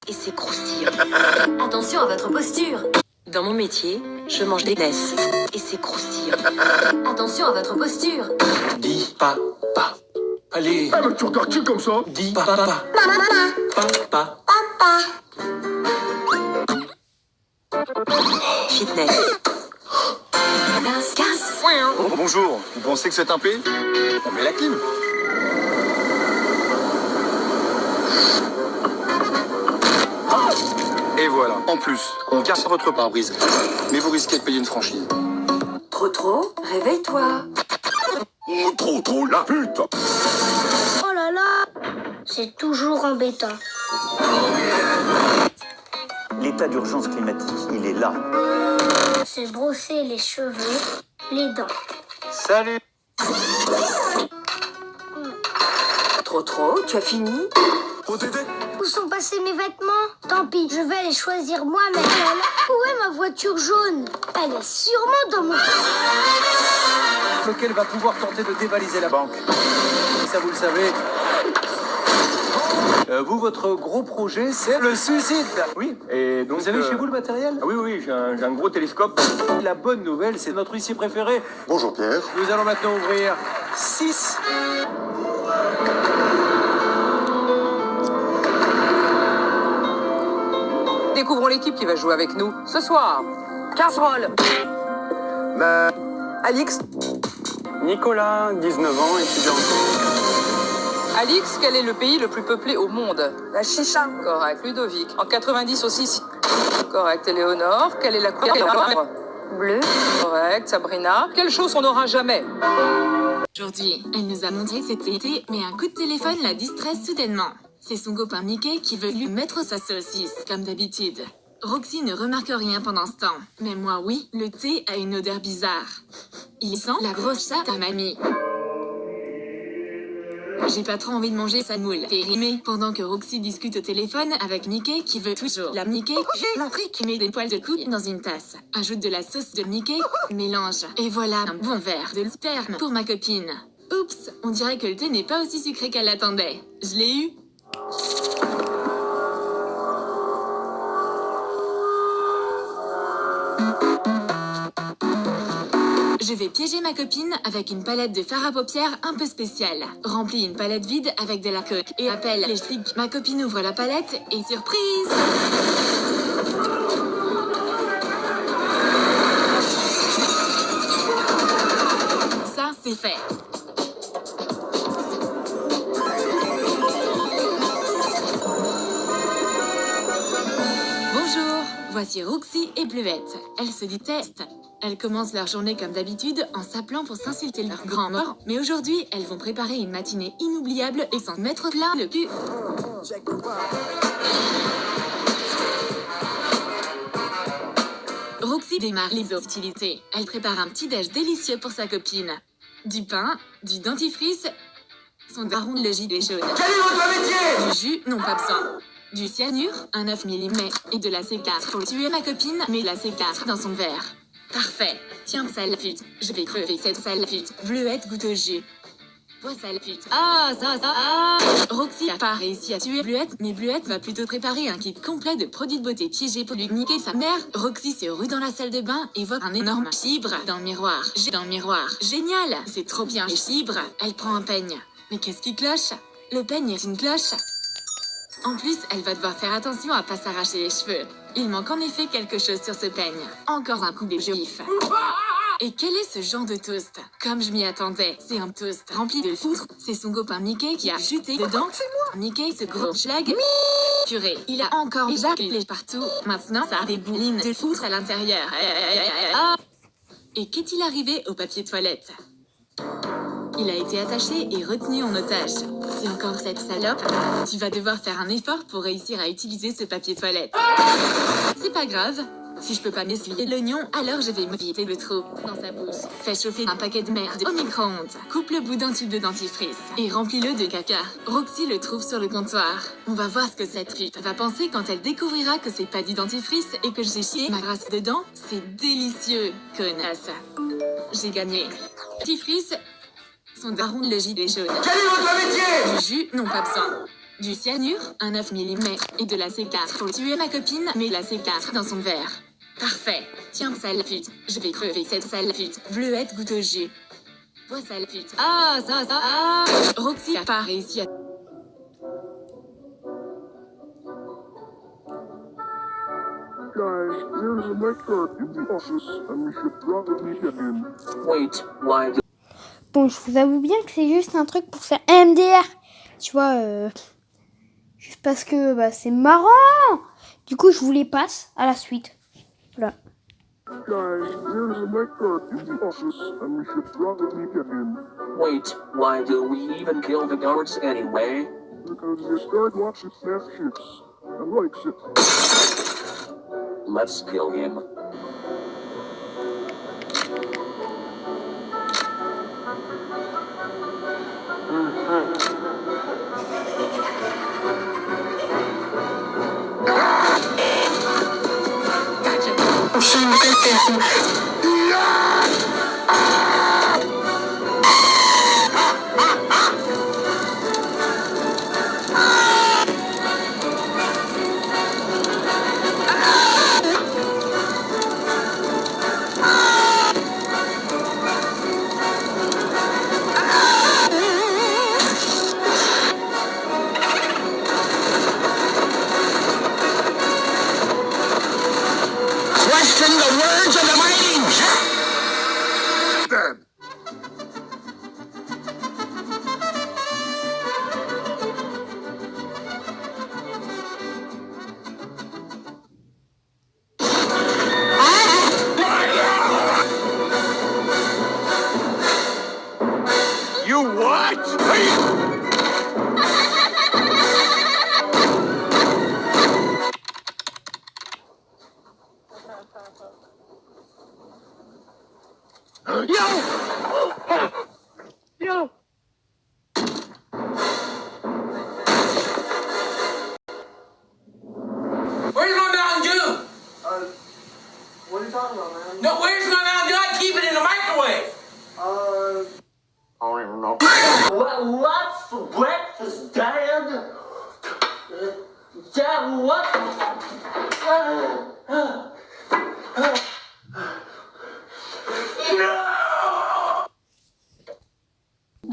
et c'est croustillant. Attention à votre posture. Dans mon métier, je mange des laisses et c'est croustillant. Attention à votre posture. Dis pas. Allez. Ah, mais tu regardes qui comme ça? Dis pas. Pas. Fitness. Casse. Oh, bonjour, vous pensez que c'est un P? On met la clim. Et voilà, en plus, on casse votre pare-brise. Mais vous risquez de payer une franchise. Trop, réveille-toi. Oh, trop, la pute! Oh là là, c'est toujours embêtant. L'état d'urgence climatique, il est là. Se brosser les cheveux, les dents. Salut! Trop, tu as fini? Oh, Dédé! Où sont passés mes vêtements? Tant pis, je vais les choisir moi-même. Oh là là, où est ma voiture jaune? Elle est sûrement dans mon... Lequel va pouvoir tenter de dévaliser la banque. Et ça, vous le savez. Vous, votre gros projet, c'est le suicide. Oui, et donc... Vous avez chez vous le matériel? Ah oui, j'ai un gros télescope. La bonne nouvelle, c'est notre huissier préféré. Bonjour Pierre. Nous allons maintenant ouvrir 6. Découvrons l'équipe qui va jouer avec nous ce soir. Casserole. Alix. Nicolas, 19 ans, étudiant. Alix, quel est le pays le plus peuplé au monde? La chicha. Correct. Ludovic. En 90 aussi. Correct. Éléonore, quelle est la couleur? Bleu. Correct. Sabrina, quelle chose on n'aura jamais? Aujourd'hui, elle nous a montré que c'était été, mais un coup de téléphone la distrait soudainement. C'est son copain Mickey qui veut lui mettre sa saucisse, comme d'habitude. Roxy ne remarque rien pendant ce temps. Mais moi, oui, le thé a une odeur bizarre. Il sent la grosse chatte à mamie. J'ai pas trop envie de manger sa moule périmée pendant que Roxy discute au téléphone avec Mickey qui veut toujours la Mickey. L'Afrique met des poils de couille dans une tasse. Ajoute de la sauce de Mickey, mélange. Et voilà un bon verre de sperme pour ma copine. Oups, on dirait que le thé n'est pas aussi sucré qu'elle l'attendait. Je l'ai eu. Je vais piéger ma copine avec une palette de fard à paupières un peu spéciale. Remplis une palette vide avec de la coke et appelle les flics. Ma copine ouvre la palette et surprise! Ça, c'est fait. Bonjour, voici Roxy et Bleuette. Elles se détestent. Elles commencent leur journée comme d'habitude en s'appelant pour s'insulter leur grand mort. Mais aujourd'hui, elles vont préparer une matinée inoubliable et s'en mettre plein le cul. Roxy démarre les hostilités. Elle prépare un petit déj délicieux pour sa copine. Du pain, du dentifrice, son daron le gilet jaune. Quel est votre métier? Du jus, non pas besoin. Du cyanure, un 9 mm et de la C4 pour tuer ma copine, mais la C4 dans son verre. Parfait. Tiens, sale pute. Je vais crever cette sale pute. Bleuette goûte au jus. Bois, sale pute. Ah. Roxy n'a pas réussi à tuer Bleuette, mais Bleuette va plutôt préparer un kit complet de produits de beauté piégés pour lui niquer sa mère. Roxy se rue dans la salle de bain et voit un énorme chibre dans le miroir. Génial. C'est trop bien, les chibres. Elle prend un peigne. Mais qu'est-ce qui cloche? Le peigne est une cloche. En plus, elle va devoir faire attention à pas s'arracher les cheveux. Il manque en effet quelque chose sur ce peigne. Encore un coup de juif. Et quel est ce genre de toast? Comme je m'y attendais, c'est un toast rempli de foutre. C'est son copain Mickey qui a jeté dedans. Mickey, ce gros schlag. Purée, il a encore éjaculé partout. Maintenant, ça a des boulines de foutre à l'intérieur. Et qu'est-il arrivé au papier toilette? Il a été attaché et retenu en otage. C'est encore cette salope. Tu vas devoir faire un effort pour réussir à utiliser ce papier toilette. C'est pas grave. Si je peux pas m'essuyer l'oignon, alors je vais me vider le trou dans sa bouche. Fais chauffer un paquet de merde au micro-ondes. Coupe le bout d'un tube de dentifrice et remplis-le de caca. Roxy le trouve sur le comptoir. On va voir ce que cette pute va penser quand elle découvrira que c'est pas du dentifrice et que j'ai chié ma graisse dedans. C'est délicieux, connasse. J'ai gagné. Dentifrice, son daron le gilet jaune. Quel est votre métier? Du jus, non pas besoin. Du cyanure, un 9 mm, et de la C4 pour tuer ma copine, mais la C4 dans son verre. Parfait. Tiens, sale pute. Je vais crever cette sale pute. Bleuette goûte au jus. Vois sale pute. Ah, ça, ah. Roxy a pas réussi à... Guys, there's a record in the office and we should probably get in. Wait, why do... Bon, je vous avoue bien que c'est juste un truc pour faire MDR. Tu vois, juste parce que bah, c'est marrant. Du coup, je vous les passe à la suite. Voilà. Guys, there's a record in the office and we should probably get in. Wait, why do we even kill the guards anyway? Because this guard watches math shifts and likes it. Let's kill him. Question the words of the mighty Dead. You what? Yo! Where's my Mountain Dew? What are you talking about, man? No, where's my Mountain Dew? I keep it in the microwave. I don't even know. What's for breakfast, Dad? Dad, what?